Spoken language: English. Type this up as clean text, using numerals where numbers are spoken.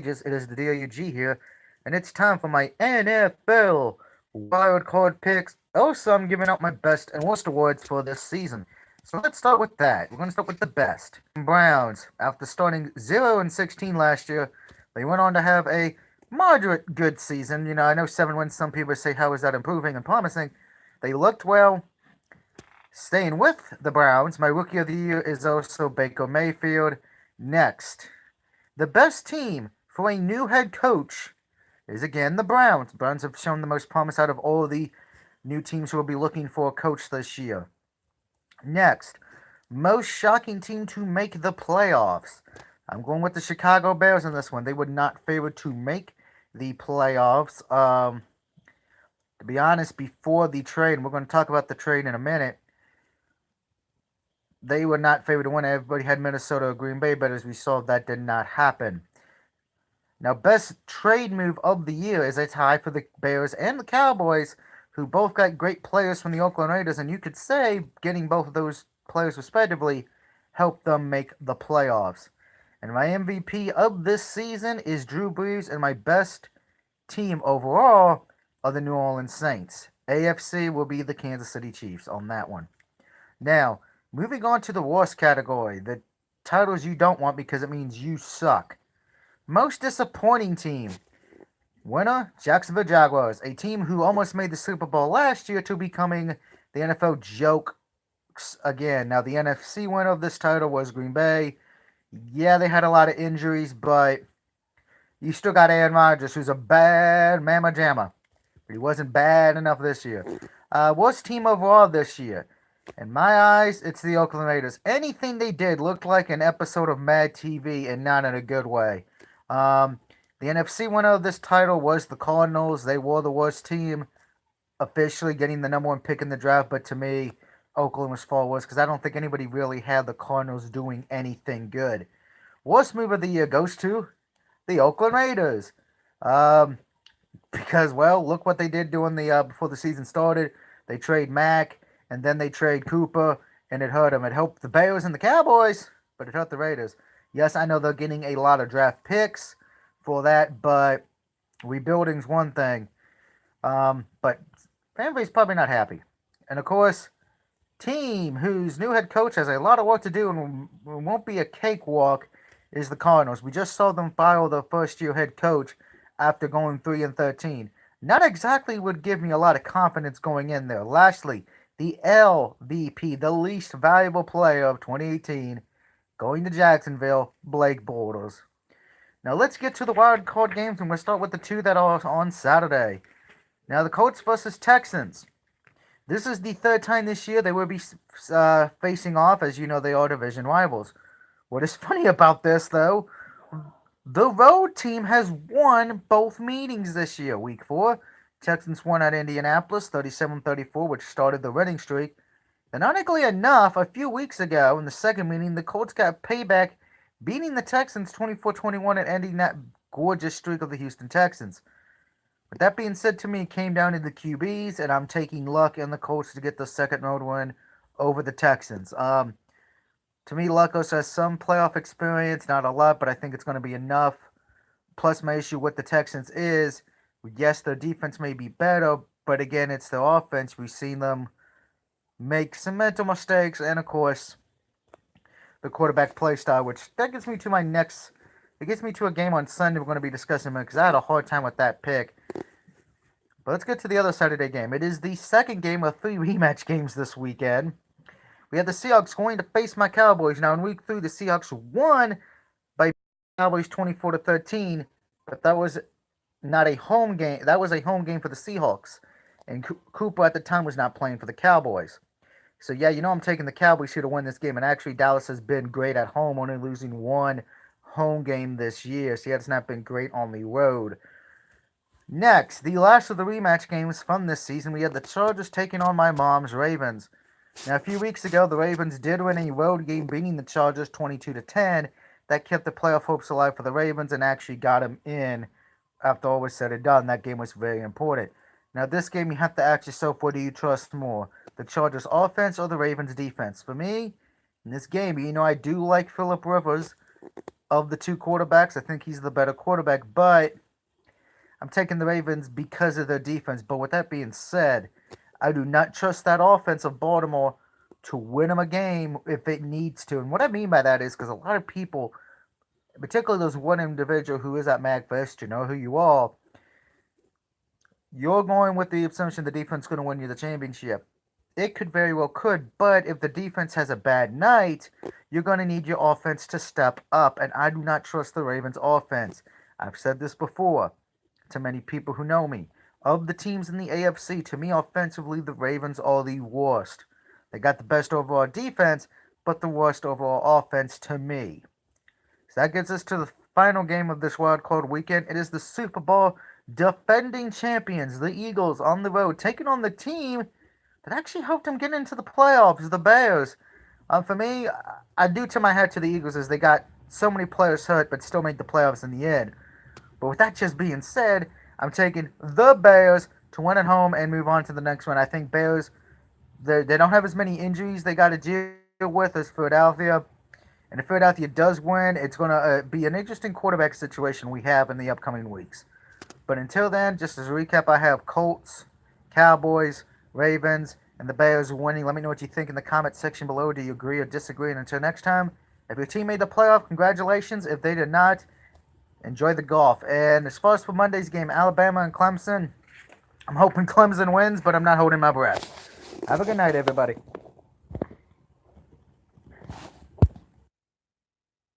It is the DOUG here, and it's time for my NFL wild card picks. Also, I'm giving out my best and worst awards for this season. So let's start with that. We're going to start with the best. Browns, after starting 0-16 last year, they went on to have a moderate good season. I know 7 wins. Some people say, how is that improving and promising? They looked well. Staying with the Browns, my rookie of the year is also Baker Mayfield. Next, the best team for a new head coach is again the Browns. The Browns have shown the most promise out of all of the new teams who will be looking for a coach this year. Next, most shocking team to make the playoffs. I'm going with the Chicago Bears in this one. They were not favored to make the playoffs. To be honest, before the trade, and we're going to talk about the trade in a minute, they were not favored to win. Everybody had Minnesota or Green Bay, but as we saw, that did not happen. Now, best trade move of the year is a tie for the Bears and the Cowboys, who both got great players from the Oakland Raiders, and you could say getting both of those players respectively helped them make the playoffs. And my MVP of this season is Drew Brees, and my best team overall are the New Orleans Saints. AFC will be the Kansas City Chiefs on that one. Now, moving on to the worst category, the titles you don't want because it means you suck. Most disappointing team. Winner, Jacksonville Jaguars, a team who almost made the Super Bowl last year to becoming the NFL joke again. Now, the NFC winner of this title was Green Bay. Yeah, they had a lot of injuries, but you still got Aaron Rodgers, who's a bad mamma jamma. But he wasn't bad enough this year. Worst team overall this year. In my eyes, it's the Oakland Raiders. Anything they did looked like an episode of Mad TV and not in a good way. The NFC winner of this title was the Cardinals. They were the worst team, officially getting the number one pick in the draft, but to me, Oakland was far worse because I don't think anybody really had the Cardinals doing anything good. Worst move of the year goes to the Oakland Raiders. Because, well, look what they did doing before the season started. They trade Mack, and then they trade Cooper, and it hurt them. It helped the Bears and the Cowboys, but it hurt the Raiders. Yes, I know they're getting a lot of draft picks for that, but rebuilding's one thing. But family's probably not happy. And of course, team whose new head coach has a lot of work to do and won't be a cakewalk is the Cardinals. We just saw them fire their first-year head coach after going 3-13. Not exactly would give me a lot of confidence going in there. Lastly, the LVP, the least valuable player of 2018, going to Jacksonville, Blake Bortles. Now let's get to the wild card games, and we'll start with the two that are on Saturday. Now the Colts versus Texans. This is the third time this year they will be facing off. As you know, they are division rivals. What is funny about this, though, the road team has won both meetings this year. Week 4, Texans won at Indianapolis 37-34, which started the winning streak. And ironically enough, a few weeks ago in the second meeting, the Colts got payback, beating the Texans 24-21 and ending that gorgeous streak of the Houston Texans. But that being said, to me, it came down to the QBs, and I'm taking Luck and the Colts to get the second road win over the Texans. To me, Luck also has some playoff experience, not a lot, but I think it's going to be enough. Plus, my issue with the Texans is, yes, their defense may be better, but again, it's their offense. We've seen them make some mental mistakes, and of course, the quarterback play style, which that gets me to my next. It gets me to a game on Sunday we're going to be discussing because I had a hard time with that pick. But let's get to the other Saturday game. It is the second game of 3 rematch games this weekend. We had the Seahawks going to face my Cowboys. Now, in week 3, the Seahawks won by Cowboys 24-13, but that was not a home game. That was a home game for the Seahawks, and Cooper at the time was not playing for the Cowboys. So, yeah, I'm taking the Cowboys here to win this game. And actually, Dallas has been great at home, only losing one home game this year. So, yeah, it's not been great on the road. Next, the last of the rematch games from this season, we had the Chargers taking on my mom's Ravens. Now, a few weeks ago, the Ravens did win a road game, beating the Chargers 22-10. That kept the playoff hopes alive for the Ravens and actually got them in after all was said and done. That game was very important. Now, this game, you have to ask yourself, what do you trust more? The Chargers offense or the Ravens defense? For me, in this game, I do like Phillip Rivers. of the two quarterbacks. I think he's the better quarterback, but I'm taking the Ravens because of their defense. But with that being said, I do not trust that offense of Baltimore to win them a game if it needs to. And what I mean by that is because a lot of people, particularly those one individual who is at MagFest, you know who you are, you're going with the assumption the defense is going to win you the championship. It could very well could, but if the defense has a bad night, you're going to need your offense to step up, and I do not trust the Ravens offense. I've said this before to many people who know me. Of the teams in the AFC, to me offensively, the Ravens are the worst. They got the best overall defense, but the worst overall offense to me. So that gets us to the final game of this wild card weekend. It is the Super Bowl defending champions, the Eagles, on the road, taking on the team that actually helped them get into the playoffs, the Bears. For me, I do tip my hat to the Eagles as they got so many players hurt but still made the playoffs in the end. But with that just being said, I'm taking the Bears to win at home and move on to the next one. I think Bears, they don't have as many injuries they got to deal with as Philadelphia. And if Philadelphia does win, it's going to be an interesting quarterback situation we have in the upcoming weeks. But until then, just as a recap, I have Colts, Cowboys, Ravens, and the Bears winning. Let me know what you think in the comment section below. Do you agree or disagree? And until next time, if your team made the playoff, congratulations. If they did not, enjoy the golf. And as far as for Monday's game, Alabama and Clemson, I'm hoping Clemson wins, but I'm not holding my breath. Have a good night, everybody.